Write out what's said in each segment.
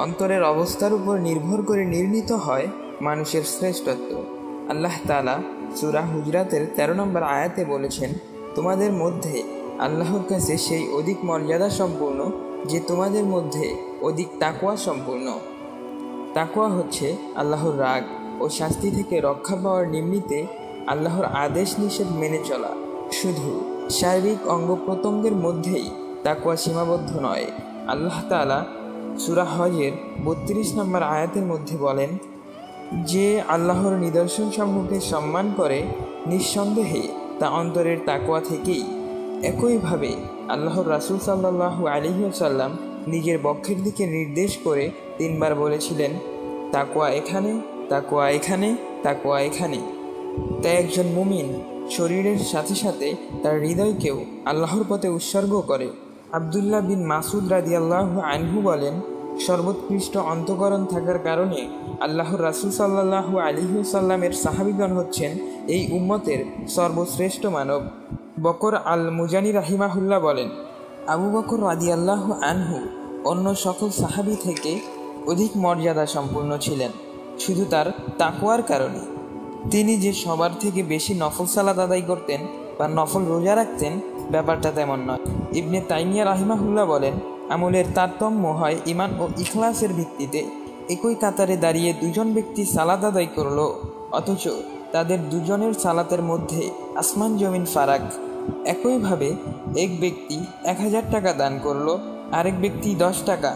অন্তরের অবস্থার উপর নির্ভর করে নির্মিত হয় মানুষের শ্রেষ্ঠত্ব। আল্লাহ তাআলা সূরা হুজরাতের ১৩ নম্বর আয়াতে বলেছেন, তোমাদের মধ্যে আল্লাহর কাছে সেই অধিক মর্যাদা সম্পূর্ণ যে তোমাদের মধ্যে অধিক তাকওয়া সম্পূর্ণ। তাকওয়া হচ্ছে আল্লাহর রাগ ও শাস্তি থেকে রক্ষা পাওয়ার নিমিত্তে আল্লাহর আদেশ নিষেধ মেনে চলা। শুধু শারীরিক অঙ্গ প্রত্যঙ্গের মধ্যেই তাকওয়া সীমাবদ্ধ নয়। আল্লাহ তাআলা সূরা হজের ৩২ নম্বর আয়াতের মধ্যে বলেন, যে আল্লাহর নিদর্শন সমূহকে সম্মান করে নিঃসন্দেহে তা অন্তরের তাকওয়া থেকেই। একইভাবে আল্লাহর রাসূল সাল্লাল্লাহু আলাইহি ওয়াসাল্লাম নিজের বক্ষের দিকে নির্দেশ করে ৩ বার বলেছিলেন, তাকওয়া এখানে, তাকওয়া এখানে, তাকওয়া এখানে। তাই একজন মুমিন শরীরের সাথে সাথে তার হৃদয়কেও আল্লাহর পথে উৎসর্গ করে। আব্দুল্লাহ বিন মাসুদ রাদিয়াল্লাহু আনহু বলেন, সর্বোৎকৃষ্ট অন্তঃকরণ থাকার কারণে আল্লাহর রাসূল সাল্লাল্লাহু আলাইহি ওয়াসাল্লামের সাহাবীগণ হচ্ছেন এই উম্মতের সর্বশ্রেষ্ঠ মানব। বকর আল মুজানি রাহিমাহুল্লাহ বলেন, আবু বকর রাদিয়াল্লাহু আনহু অন্য সকল সাহাবী থেকে অধিক মর্যাদা সম্পূর্ণ ছিলেন শুধু তার তাকওয়ার কারণে। তিনি যে সবার থেকে বেশি নফল সালাত আদায় করতেন বা নফল রোজা রাখতেন, ব্যাপারটা তেমন নয়। ইবনে তাইমিয়া রাহিমাহুল্লাহ বলেন, আমলের তারতম্য হয় ঈমান ও ইখলাসের ভিত্তিতে। একই কাতারে দাঁড়িয়ে দুজন ব্যক্তি সালাত আদায় করল, অথচ তাদের দুজনের সালাতের মধ্যে আসমান জমিন ফারাক। একইভাবে এক ব্যক্তি ১০০০ টাকা দান করল, আরেক ব্যক্তি ১০ টাকা,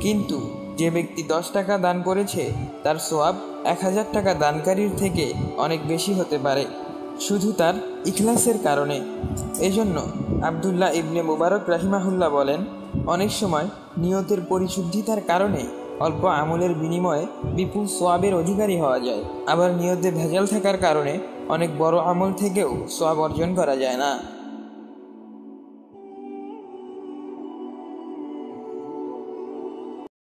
কিন্তু যে ব্যক্তি ১০ টাকা দান করেছে তার সওয়াব ১০০০ টাকা দানকারীর থেকে অনেক বেশি হতে পারে, শুধু তার ইখলাসের কারণে। এজন্য আব্দুল্লাহ ইবনে মুবারক রাহিমাহুল্লাহ বলেন, অনেক সময় নিয়তের পরিশুদ্ধিতার কারণে অল্প আমলের বিনিময়ে বিপুল সওয়াবের অধিকারী হওয়া যায়। আবার নিয়তে ভেজাল থাকার কারণে অনেক বড় আমল থেকেও সওয়াব অর্জন করা যায় না।